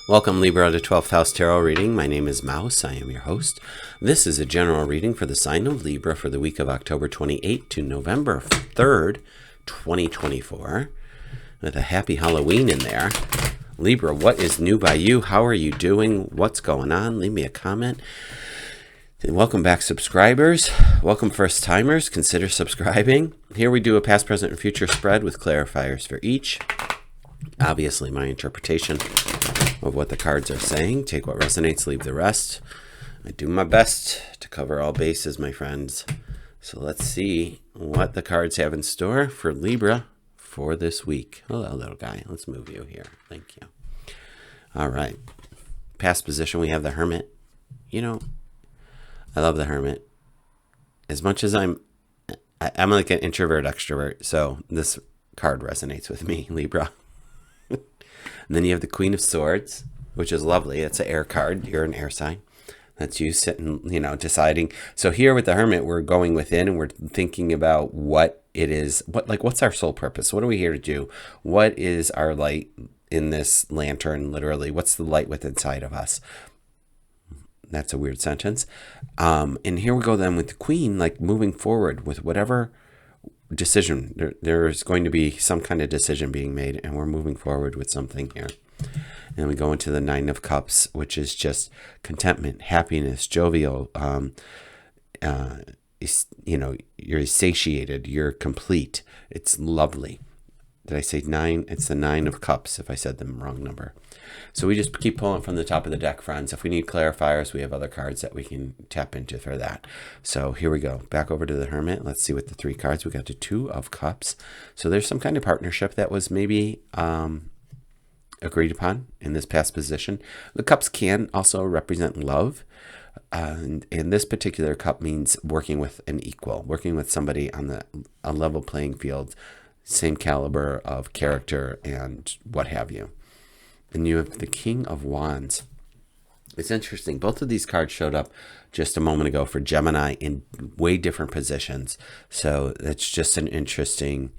Welcome, Libra, to 12th House Tarot reading. My name is Mouse. I am your host. This is a general reading for the sign of Libra for the week of October 28th to November 3rd, 2024, with a happy Halloween in there. Libra, what is new by you? How are you doing? What's going on? Leave me a comment. And welcome back, subscribers. Welcome, first-timers. Consider subscribing. Here we do a past, present, and future spread with clarifiers for each. Obviously, my interpretation of what the cards are saying. Take what resonates, leave the rest. I do my best to cover all bases, my friends. So let's see what the cards have in store for Libra for this week. Hello, little guy. Let's move you here. Thank you. All right. Past position, we have the Hermit. You know, I love the Hermit. As much as I'm like an introvert extrovert, so this card resonates with me, Libra. And then you have the Queen of Swords, which is lovely. It's an air card. You're an air sign. That's you sitting, deciding. So here with the Hermit, we're going within and we're thinking about what it is. What's our soul purpose? What are we here to do? What is our light in this lantern, literally? What's the light within inside of us? That's a weird sentence. And here we go then with the Queen, like moving forward with whatever decision. There's going to be some kind of decision being made, and we're moving forward with something here. And we go into the Nine of Cups, which is just contentment, happiness, jovial. You're satiated, you're complete. It's lovely. Did I say 9? It's the 9 of Cups if I said the wrong number. So we just keep pulling from the top of the deck, friends. If we need clarifiers, we have other cards that we can tap into for that. So here we go. Back over to the Hermit. Let's see what the 3 cards. We got the 2 of Cups. So there's some kind of partnership that was maybe agreed upon in this past position. The Cups can also represent love. And this particular cup means working with an equal, working with somebody on a level playing field, same caliber of character and what have you. And you have the King of Wands. It's interesting. Both of these cards showed up just a moment ago for Gemini in way different positions. So it's just an interesting,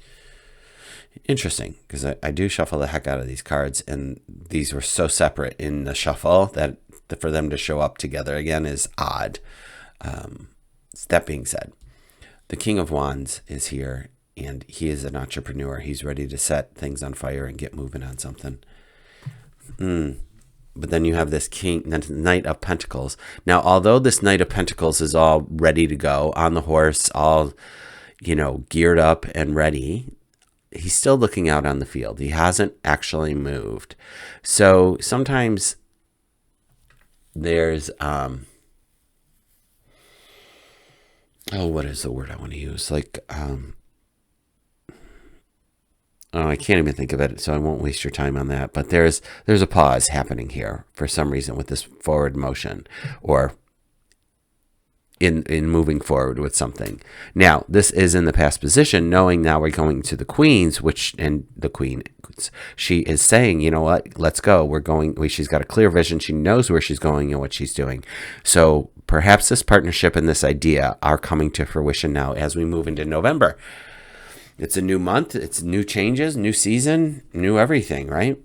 because I do shuffle the heck out of these cards, and these were so separate in the shuffle that for them to show up together again is odd. That being said, the King of Wands is here, and he is an entrepreneur. He's ready to set things on fire and get moving on something. But then you have this Knight of Pentacles. Now, although this Knight of Pentacles is all ready to go on the horse, all, geared up and ready, he's still looking out on the field. He hasn't actually moved. So sometimes there's, what is the word I want to use? I can't even think of it, so I won't waste your time on that. But there's a pause happening here for some reason with this forward motion, or in moving forward with something. Now, this is in the past position, knowing now we're going to the Queens, and the Queen, she is saying, you know what, let's go. We're going. She's got a clear vision. She knows where she's going and what she's doing. So perhaps this partnership and this idea are coming to fruition now as we move into November. It's a new month. It's new changes, new season, new everything, right?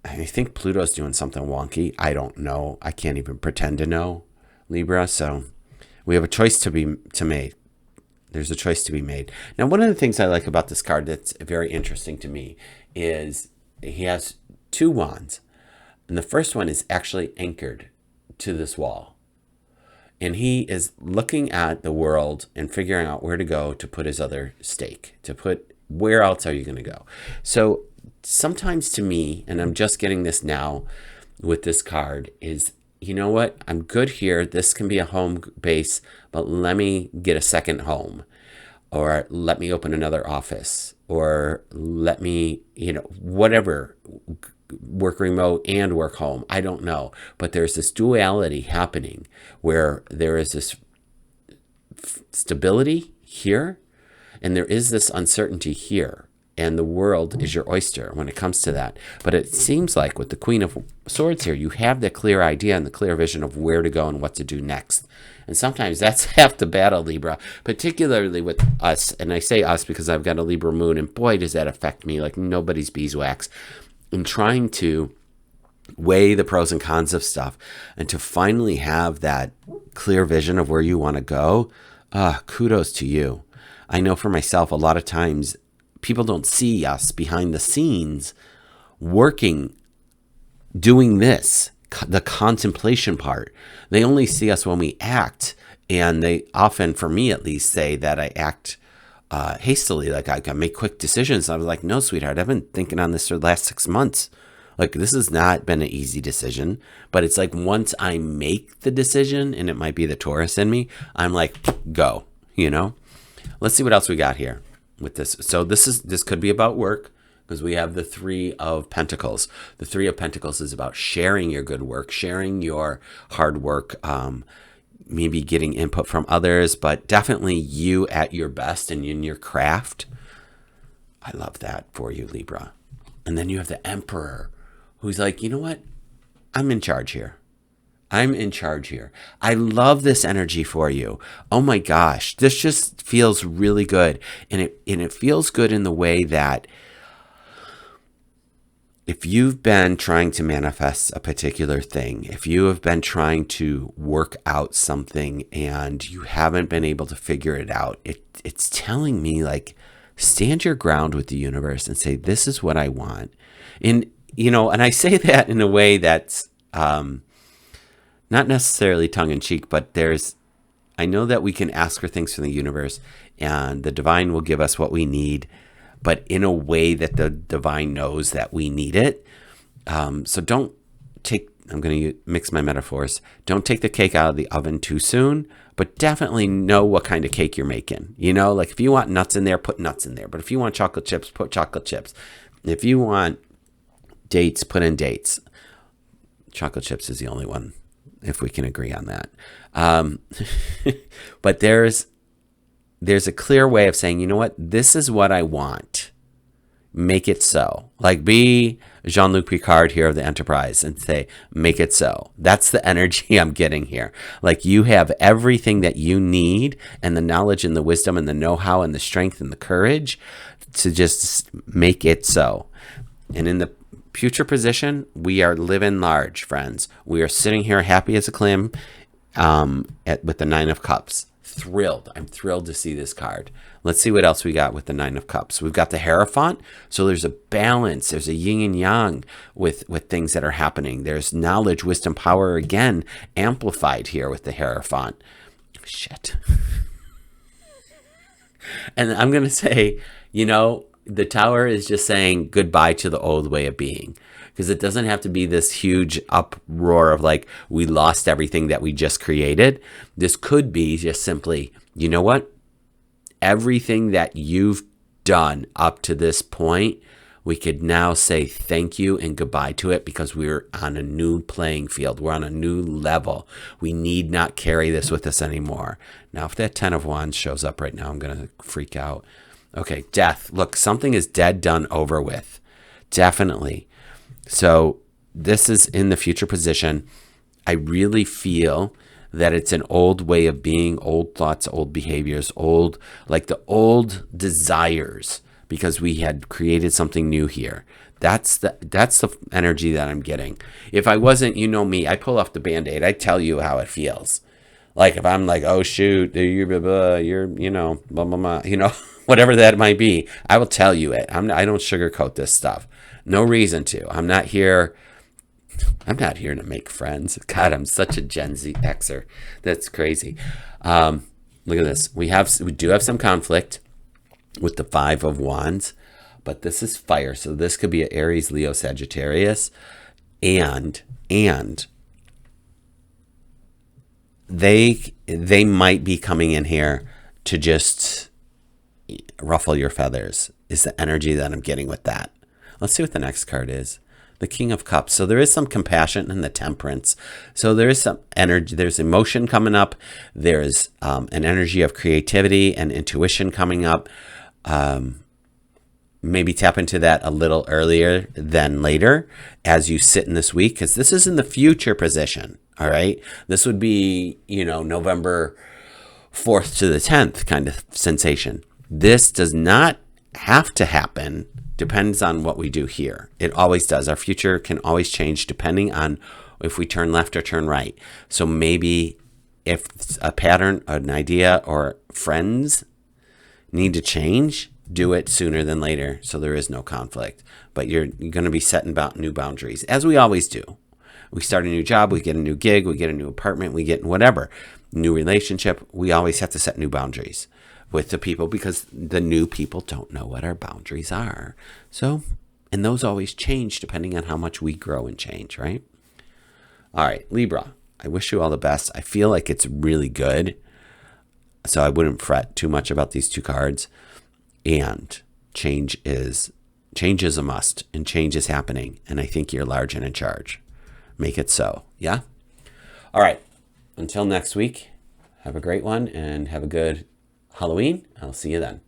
I think Pluto's doing something wonky. I don't know. I can't even pretend to know, Libra. So we have a choice to make. There's a choice to be made. Now, one of the things I like about this card that's very interesting to me is he has 2 wands. And the first one is actually anchored to this wall. And he is looking at the world and figuring out where to go to put his other stake, where else are you going to go? So sometimes to me, and I'm just getting this now with this card, is, you know what? I'm good here. This can be a home base, but let me get a second home, or let me open another office, or let me, whatever, work remote and work home. I don't know. But there's this duality happening where there is this stability here and there is this uncertainty here. And the world is your oyster when it comes to that. But it seems like with the Queen of Swords here, you have the clear idea and the clear vision of where to go and what to do next. And sometimes that's half the battle, Libra, particularly with us. And I say us because I've got a Libra moon, and boy, does that affect me like nobody's beeswax. I'm trying to weigh the pros and cons of stuff, and to finally have that clear vision of where you want to go. Kudos to you. I know for myself, a lot of times people don't see us behind the scenes working, doing this, the contemplation part. They only see us when we act. And they often, for me at least, say that I act hastily, like I can make quick decisions. I was like, no, sweetheart, I've been thinking on this for the last 6 months. Like, this has not been an easy decision, but it's like once I make the decision, and it might be the Taurus in me, I'm like, go, you know? Let's see what else we got here with this. So this could be about work, because we have the Three of Pentacles. The Three of Pentacles is about sharing your good work, sharing your hard work, maybe getting input from others, but definitely you at your best and in your craft. I love that for you, Libra. And then you have the Emperor, who's like, you know what? I'm in charge here. I'm in charge here. I love this energy for you. Oh my gosh, this just feels really good. And it feels good in the way that if you've been trying to manifest a particular thing, if you have been trying to work out something and you haven't been able to figure it out, it's telling me, like, stand your ground with the universe and say, this is what I want. And, you know, and I say that in a way that's not necessarily tongue in cheek, but I know that we can ask for things from the universe and the divine will give us what we need, but in a way that the divine knows that we need it. So don't take, I'm going to mix my metaphors. Don't take the cake out of the oven too soon, but definitely know what kind of cake you're making. You know, like if you want nuts in there, put nuts in there. But if you want chocolate chips, put chocolate chips. If you want dates, put in dates. Chocolate chips is the only one, if we can agree on that. But there's a clear way of saying, you know what, this is what I want. Make it so. Like, be Jean-Luc Picard here of the Enterprise and say, make it so. That's the energy I'm getting here. Like, you have everything that you need and the knowledge and the wisdom and the know-how and the strength and the courage to just make it so. And in the future position, we are living large, friends. We are sitting here happy as a clam with the Nine of Cups. Thrilled. I'm thrilled to see this card. Let's see what else we got with the Nine of Cups. We've got the Hierophant. So there's a balance. There's a yin and yang with things that are happening. There's knowledge, wisdom, power again amplified here with the Hierophant. Shit. And I'm going to say, you know, the Tower is just saying goodbye to the old way of being. Because it doesn't have to be this huge uproar of like, we lost everything that we just created. This could be just simply, you know what? Everything that you've done up to this point, we could now say thank you and goodbye to it because we're on a new playing field. We're on a new level. We need not carry this with us anymore. Now, if that 10 of Wands shows up right now, I'm going to freak out. Okay, death. Look, something is dead, done, over with. Definitely. So this is in the future position. I really feel that it's an old way of being, old thoughts, old behaviors, like the old desires, because we had created something new here. That's the energy that I'm getting. If I wasn't, you know me, I pull off the Band-Aid. I tell you how it feels. Like if I'm like, oh shoot, you're you know, blah, blah, blah, you know, whatever that might be, I will tell you it. I don't sugarcoat this stuff. No reason to. I'm not here to make friends. God, I'm such a Gen Z Xer. That's crazy. Look at this. We do have some conflict with the 5 of Wands, but this is fire. So this could be an Aries, Leo, Sagittarius, and they might be coming in here to just ruffle your feathers. Is the energy that I'm getting with that. Let's see what the next card is. The King of Cups. So there is some compassion in the Temperance. So there is some energy. There's emotion coming up. There's an energy of creativity and intuition coming up. Maybe tap into that a little earlier than later as you sit in this week, because this is in the future position. All right. This would be, you know, November 4th to the 10th kind of sensation. This does not have to happen depends on what we do here. It always does. Our future can always change depending on if we turn left or turn right. So maybe if a pattern, an idea, or friends need to change, do it sooner than later so there is no conflict. But you're going to be setting new boundaries, as we always do. We start a new job, we get a new gig, we get a new apartment, we get whatever, new relationship. We always have to set new boundaries with the people because the new people don't know what our boundaries are. So, and those always change depending on how much we grow and change, right? All right, Libra, I wish you all the best. I feel like it's really good, so I wouldn't fret too much about these two cards. And change is a must, and change is happening. And I think you're large and in charge. Make it so. Yeah? All right. Until next week, have a great one and have a good Halloween. I'll see you then.